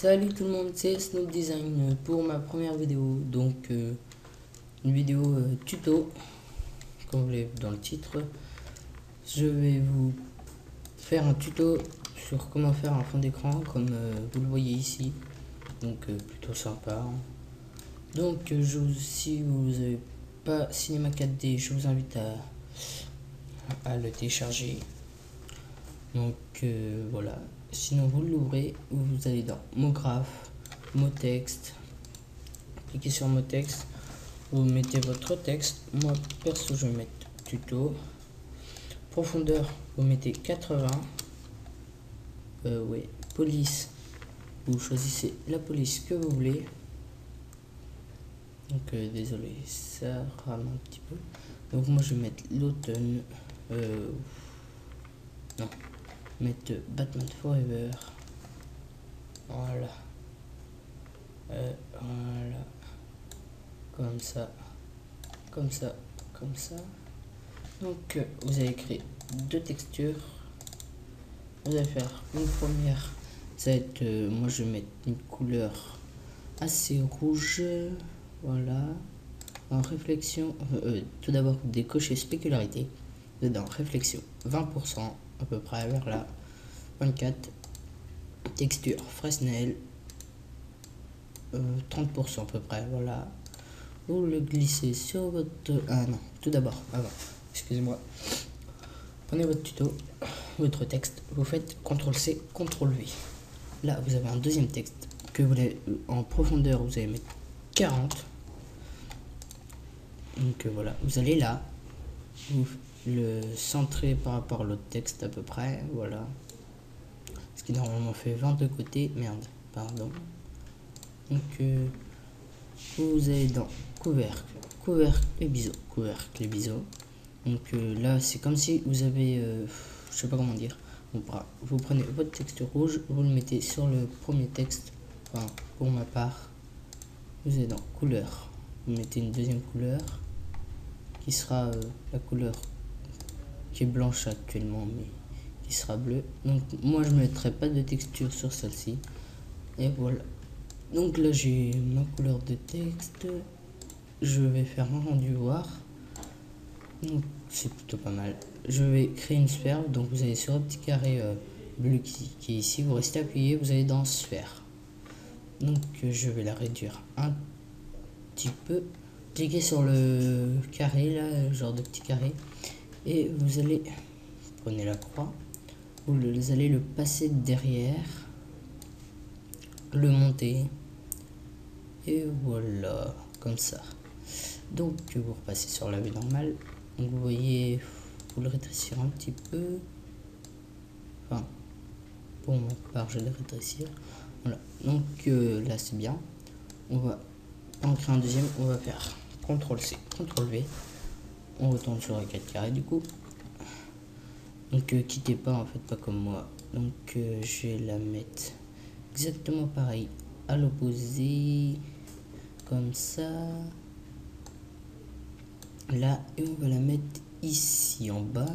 Salut tout le monde, c'est Snoop Design pour ma première vidéo. Donc, une vidéo tuto, comme vous l'avez vu dans le titre. Je vais vous faire un tuto sur comment faire un fond d'écran, comme vous le voyez ici. Donc, plutôt sympa. Donc, si vous n'avez pas Cinema 4D, je vous invite à le télécharger. Donc, voilà. Sinon, vous l'ouvrez, vous allez dans mot graphe, mot texte, cliquez sur mot texte, vous mettez votre texte. Moi perso je vais mettre tuto. Profondeur, vous mettez 80. Ouais, police, vous choisissez la police que vous voulez. Donc désolé, ça rame un petit peu. Donc moi je vais mettre l'automne. Non, mettre Batman Forever. Voilà. Voilà. Comme ça. Comme ça. Comme ça. Donc vous allez créer deux textures. Vous allez faire une première. Ça va être, moi je vais mettre une couleur assez rouge. Voilà. En réflexion, tout d'abord décocher spécularité. Dedans réflexion 20% à peu près vers là. 24. Texture Fresnel 30% à peu près. Voilà. Vous le glissez sur votre... Ah non, tout d'abord, avant. Excusez-moi. Prenez votre tuto, votre texte, vous faites CTRL-C, CTRL-V. Là, vous avez un deuxième texte que vous voulez en profondeur, vous allez mettre 40. Donc voilà, vous allez là, vous le centrer par rapport à l'autre texte à peu près, voilà. Ce qui normalement fait 20 de côté, merde, pardon. Donc vous allez dans couvercle, couvercle et biseau, couvercle et biseau. Donc là, c'est comme si vous avez, je sais pas comment dire. Vous prenez votre texte rouge, vous le mettez sur le premier texte. Enfin, pour ma part, vous allez dans couleur. Vous mettez une deuxième couleur qui sera la couleur qui est blanche actuellement, mais qui sera bleue. Donc moi, je ne mettrai pas de texture sur celle-ci. Et voilà. Donc là, j'ai ma couleur de texte. Je vais faire un rendu voir. Donc c'est plutôt pas mal. Je vais créer une sphère. Donc vous allez sur le petit carré bleu qui est ici. Vous restez appuyé. Vous allez dans sphère. Donc je vais la réduire un petit peu. Cliquez sur le carré là, genre de petit carré. Et vous allez, prenez la croix. Vous allez le passer derrière. Le monter. Et voilà. Comme ça. Donc vous repassez sur la vue normale. Donc vous voyez, vous le rétrécir un petit peu. Enfin, pour ma part, je vais le rétrécir. Voilà. Donc là, c'est bien. On va en créer un deuxième. On va faire CTRL-C, CTRL-V. On retourne sur les 4 carrés du coup. Donc quittez pas, en fait, pas comme moi. Donc je vais la mettre exactement pareil à l'opposé. Comme ça. Là, et on va la mettre ici en bas,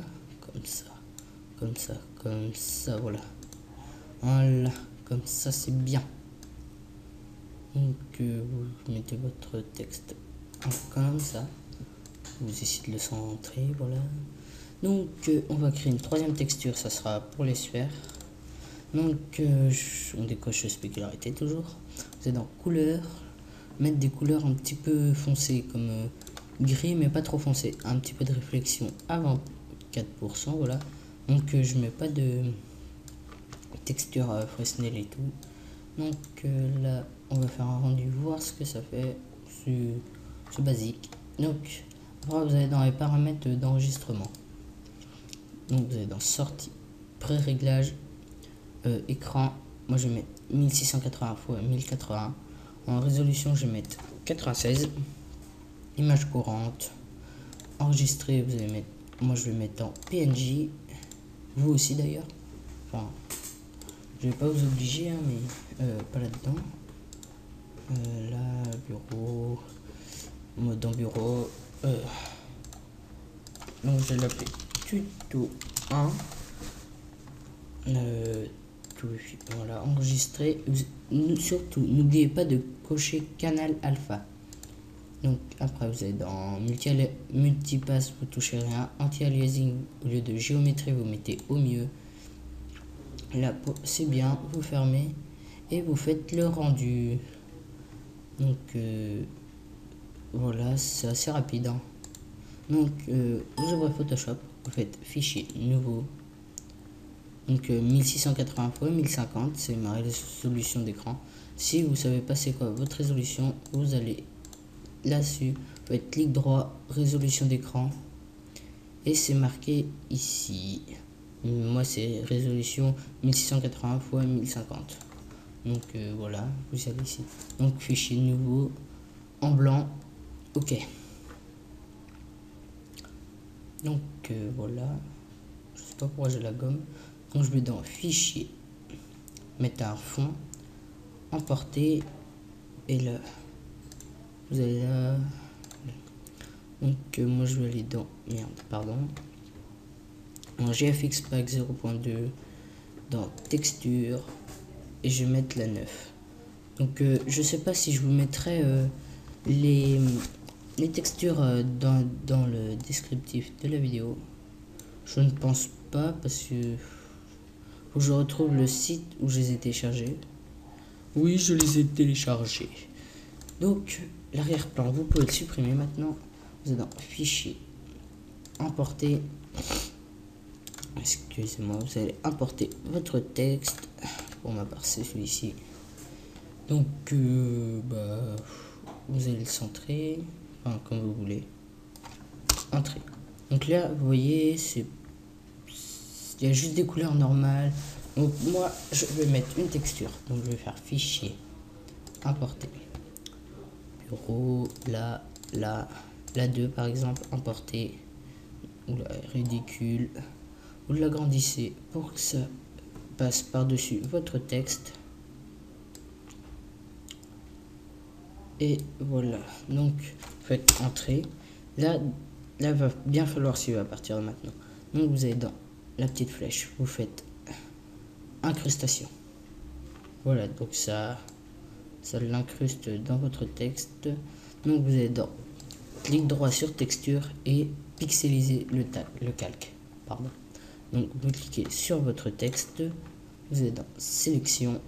comme ça, comme ça, comme ça, voilà. Voilà, comme ça c'est bien. Donc vous mettez votre texte comme ça. Vous essayez de le centrer, voilà. Donc on va créer une troisième texture, ça sera pour les sphères. Donc on décoche spécularité toujours. Vous êtes dans couleur, mettre des couleurs un petit peu foncées comme gris mais pas trop foncé, un petit peu de réflexion avant 4%, voilà. Donc je mets pas de texture Fresnel et tout. Donc là on va faire un rendu, voir ce que ça fait. C'est basique. Donc après vous allez dans les paramètres d'enregistrement. Donc vous allez dans sortie, pré-réglage, écran. Moi je vais mettre 1680 x 1080. En résolution je vais mettre 96. Image courante, enregistrer, vous allez mettre, moi je vais mettre en PNG, vous aussi d'ailleurs, enfin, je vais pas vous obliger, hein, mais pas là-dedans. Là, bureau, mode en bureau, donc je vais l'appeler tuto 1, voilà, enregistrer. Surtout, n'oubliez pas de cocher canal alpha. Donc après vous allez dans multipass, vous touchez rien. Anti-aliasing, au lieu de géométrie vous mettez au mieux. Là c'est bien, vous fermez et vous faites le rendu. Donc voilà, c'est assez rapide, hein. Donc vous ouvrez Photoshop, vous faites fichier nouveau. Donc 1680 x 1050, c'est ma résolution d'écran. Si vous savez pas c'est quoi votre résolution, vous allez là-dessus, vous faites clic droit, résolution d'écran, et c'est marqué ici. Moi c'est résolution 1680 x 1050. Donc voilà, vous allez ici. Donc fichier nouveau, en blanc, ok. Donc voilà, je sais pas pourquoi j'ai la gomme. Donc je vais dans fichier, mettre un fond, emporter, et là vous allez là. Donc moi je vais aller dans en GFX Pack 0.2, dans texture, et je vais mettre la 9. Donc je sais pas si je vous mettrai les textures dans le descriptif de la vidéo. Je ne pense pas, parce que faut que je retrouve le site où je les ai téléchargés. Oui, je les ai téléchargés. Donc l'arrière-plan, vous pouvez le supprimer maintenant. Vous êtes dans fichier, importer. Excusez-moi, vous allez importer votre texte. Pour ma part, c'est celui-ci. Donc vous allez le centrer, enfin comme vous voulez. Entrer. Donc là, vous voyez, il y a juste des couleurs normales. Donc moi, je vais mettre une texture. Donc je vais faire fichier, importer. Bureau, là, la 2 par exemple, importer. Ou la ridicule. Vous l'agrandissez pour que ça passe par-dessus votre texte. Et voilà. Donc faites entrer. Là va bien falloir suivre à partir de maintenant. Donc vous allez dans la petite flèche, vous faites incrustation. Voilà, donc ça l'incruste dans votre texte. Donc vous allez dans clic droit sur texture et pixeliser le calque. Pardon. Donc vous cliquez sur votre texte, vous êtes dans sélection,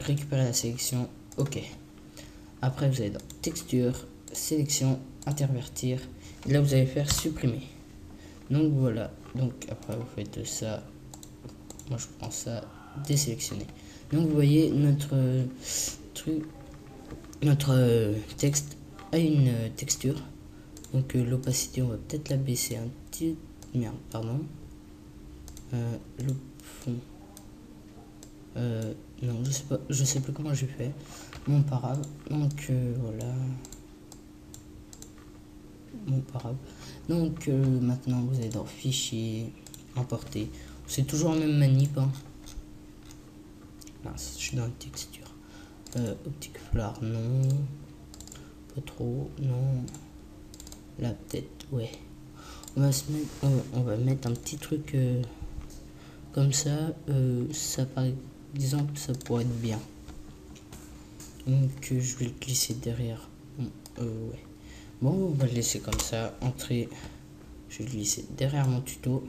récupérer la sélection, ok. Après vous allez dans texture, sélection, intervertir, et là vous allez faire supprimer. Donc voilà, donc après vous faites ça, moi je prends ça, désélectionner. Donc vous voyez notre texte a une texture. Donc l'opacité on va peut-être la baisser un petit, merde pardon. Le fond, non je sais plus comment j'ai fait, mon parable. Donc voilà, mon parable. Donc maintenant vous allez dans fichier, importer, c'est toujours la même manip, hein. Mince, je suis dans une texture, optique flare, non, pas trop, non, la tête, ouais, on va mettre un petit truc comme ça, ça par exemple ça pourrait être bien. Donc je vais le glisser derrière. Ouais. Bon, on va le laisser comme ça. Entrer. Je vais le glisser derrière mon tuto.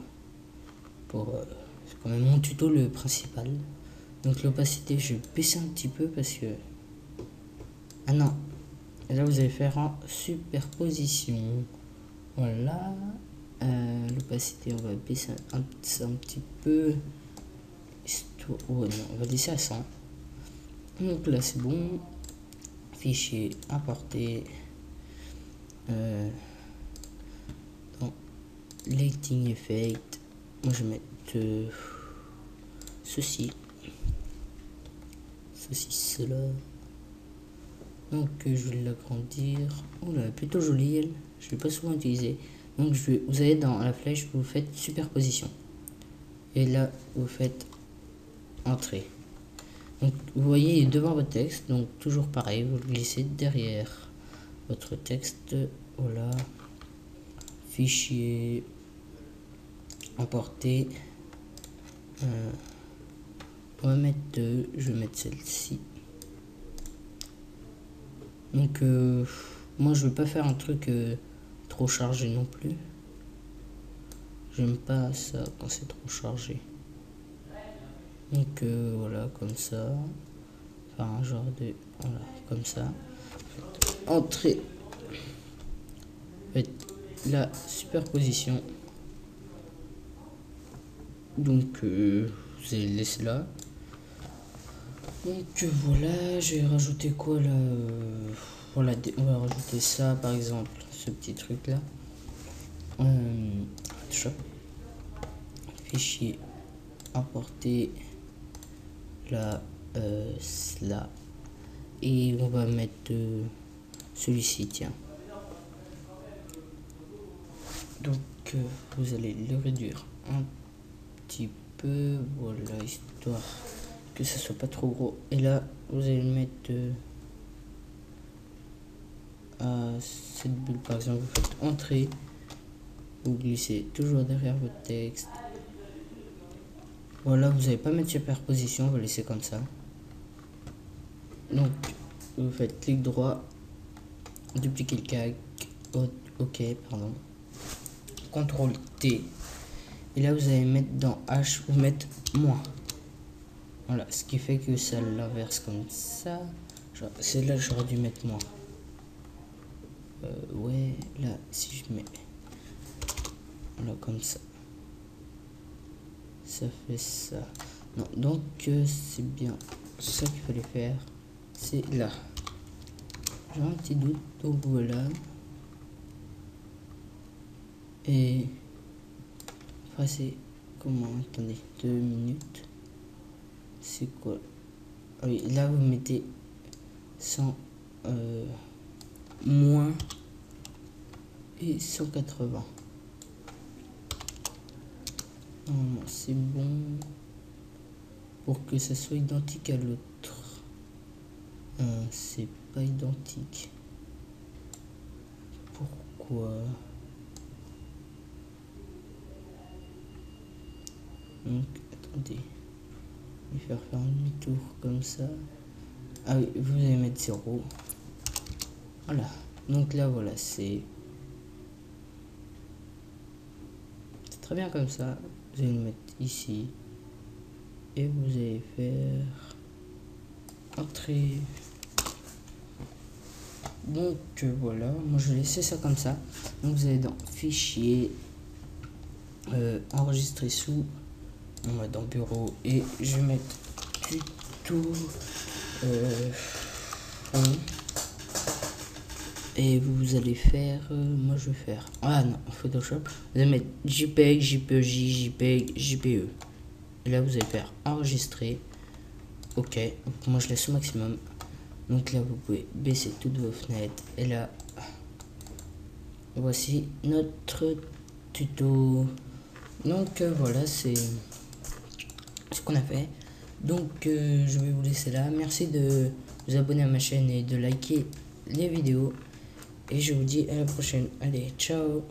Pour c'est quand même mon tuto le principal. Donc l'opacité, je vais baisser un petit peu parce que. Ah non. Et là vous allez faire en superposition. Voilà. L'opacité, on va baisser un petit peu. Oh non, on va laisser à 100. Donc là c'est bon. Fichier, importer. Dans lighting effect, moi je vais mettre ceci, cela. Donc je vais l'agrandir. Oh là, plutôt jolie elle. Je l'ai pas souvent utilisé. Donc vous allez dans la flèche, vous faites superposition. Et là vous faites entrée. Donc vous voyez devant votre texte, donc toujours pareil, vous le glissez derrière votre texte. Voilà, fichier, emporter, On va mettre deux. Je vais mettre celle-ci. Donc moi je vais pas faire un truc trop chargé non plus. J'aime pas ça quand c'est trop chargé. Donc voilà, comme ça. Enfin un genre de... Voilà, comme ça. Entrée. La superposition. Donc vous allez le laisser là. Donc voilà, je vais rajouter quoi là voilà, on va rajouter ça par exemple, ce petit truc là. Photoshop. Fichier, importer là, cela. Et on va mettre celui-ci, tiens. Donc vous allez le réduire un petit peu, voilà, histoire que ça soit pas trop gros. Et là vous allez le mettre à cette bulle par exemple. Vous faites entrée, vous glissez toujours derrière votre texte. Voilà, vous n'allez pas mettre superposition, vous laissez comme ça. Donc vous faites clic droit, dupliquer le calque, ok, pardon, CTRL T, et là vous allez mettre dans H, vous mettre moins. Voilà, ce qui fait que ça l'inverse comme ça. C'est là que j'aurais dû mettre moins. Ouais, là si je mets, voilà, comme ça, ça fait ça. Non, donc c'est bien ça qu'il fallait faire. C'est là. J'ai un petit doute, donc voilà. Et enfin c'est comment, attendez 2 minutes, c'est quoi? Ah oui, là vous mettez 100 moins et 180. Normalement c'est bon pour que ça soit identique à l'autre. C'est pas identique. Pourquoi? Donc attendez, je vais faire un demi-tour comme ça. Ah oui, vous allez mettre 0. Voilà, donc là voilà, c'est très bien comme ça. Vous allez le mettre ici et vous allez faire entrée. Donc voilà, moi je vais laisser ça comme ça. Donc vous allez dans fichier, enregistrer sous, on va dans bureau et je vais mettre tuto et vous allez faire moi je vais faire, ah non, Photoshop, vous allez mettre JPEG, JPEG, JPEG, JPE, et là vous allez faire enregistrer. Ok, donc moi je laisse au maximum. Donc là vous pouvez baisser toutes vos fenêtres et là voici notre tuto. Donc voilà, c'est ce qu'on a fait. Donc je vais vous laisser là. Merci de vous abonner à ma chaîne et de liker les vidéos, et je vous dis à la prochaine. Allez, ciao.